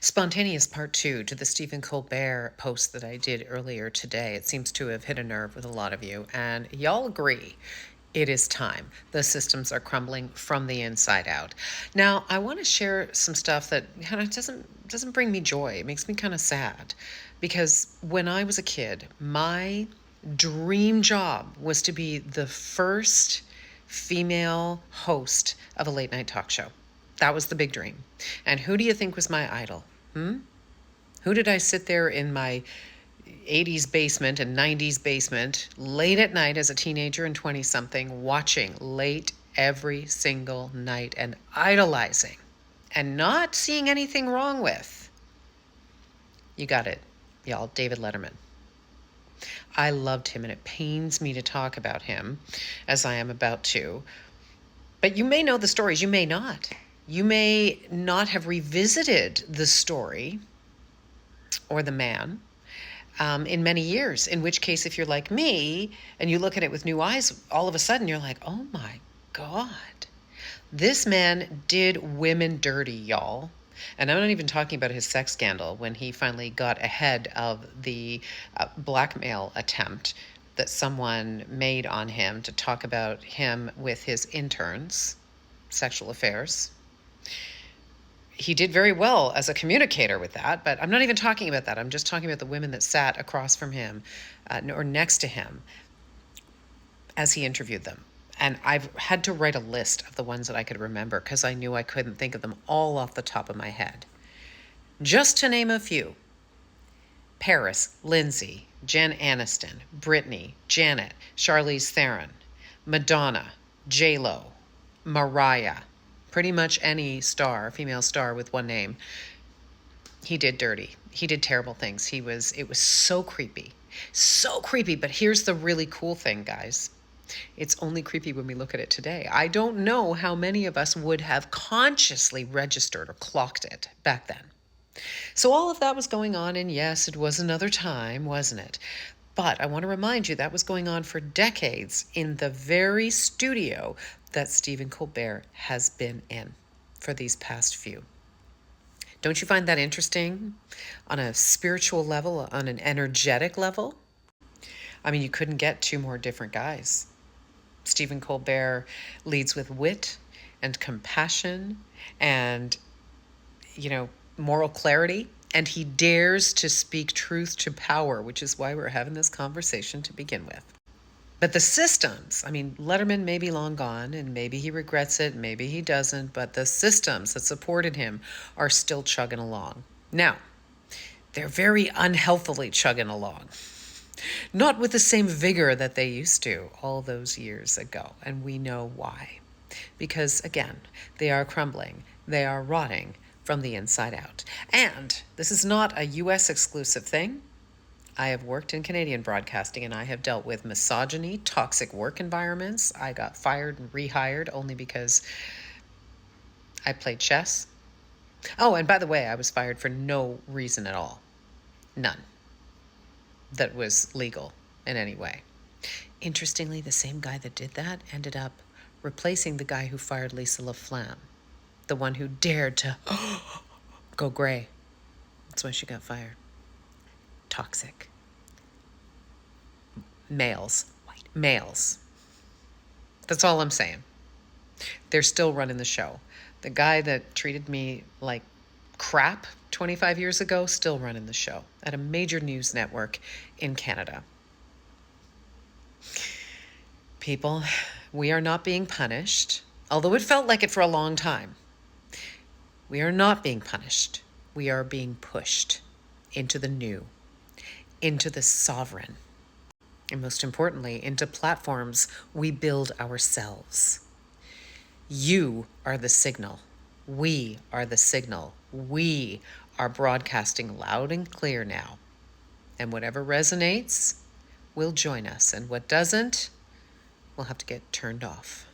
Spontaneous part two to the Stephen Colbert post that I did earlier today. It seems to have hit a nerve with a lot of you, and y'all agree. It is time. The systems are crumbling from the inside out. Now, I want to share some stuff that kind of doesn't bring me joy. It makes me kind of sad, because when I was a kid, my dream job was to be the first female host of a late night talk show. That was the big dream. And who do you think was my idol? Who did I sit there in my 80s basement and 90s basement late at night as a teenager and 20 something watching late every single night and idolizing and not seeing anything wrong with? You got it, y'all. David Letterman. I loved him, and it pains me to talk about him as I am about to. But you may know the stories, you may not. You may not have revisited the story or the man in many years, in which case, if you're like me and you look at it with new eyes, all of a sudden you're like, oh my God, this man did women dirty, y'all. And I'm not even talking about his sex scandal when he finally got ahead of the blackmail attempt that someone made on him to talk about him with his interns, sexual affairs. He did very well as a communicator with that, but I'm not even talking about that. I'm just talking about the women that sat across from him or next to him as he interviewed them. And I've had to write a list of the ones that I could remember because I knew I couldn't think of them all off the top of my head. Just to name a few: Paris, Lindsay, Jen Aniston, Britney, Janet, Charlize Theron, Madonna, J-Lo, Mariah, pretty much any star, female star with one name. He did dirty. He did terrible things. It was so creepy. So creepy. But here's the really cool thing, guys. It's only creepy when we look at it today. I don't know how many of us would have consciously registered or clocked it back then. So all of that was going on, and yes, it was another time, wasn't it? But I want to remind you that was going on for decades in the very studio that Stephen Colbert has been in for these past few. Don't you find that interesting on a spiritual level, on an energetic level? I mean, you couldn't get two more different guys. Stephen Colbert leads with wit and compassion and, moral clarity. And he dares to speak truth to power, which is why we're having this conversation to begin with. But the systems, Letterman may be long gone, and maybe he regrets it, maybe he doesn't, but the systems that supported him are still chugging along. Now, they're very unhealthily chugging along. Not with the same vigor that they used to all those years ago, and we know why. Because, again, they are crumbling, they are rotting from the inside out. And this is not a U.S. exclusive thing. I have worked in Canadian broadcasting, and I have dealt with misogyny, toxic work environments. I got fired and rehired only because I played chess. Oh, and by the way, I was fired for no reason at all. None. That was legal in any way. Interestingly, the same guy that did that ended up replacing the guy who fired Lisa LaFlamme, the one who dared to go gray. That's why she got fired. Toxic. Males. White males. That's all I'm saying. They're still running the show. The guy that treated me like crap 25 years ago, still running the show at a major news network in Canada. People, we are not being punished, although it felt like it for a long time. We are not being punished. We are being pushed into the new, into the sovereign, and most importantly, into platforms we build ourselves. You are the signal. We are the signal. We are broadcasting loud and clear now. And whatever resonates will join us, and what doesn't will have to get turned off.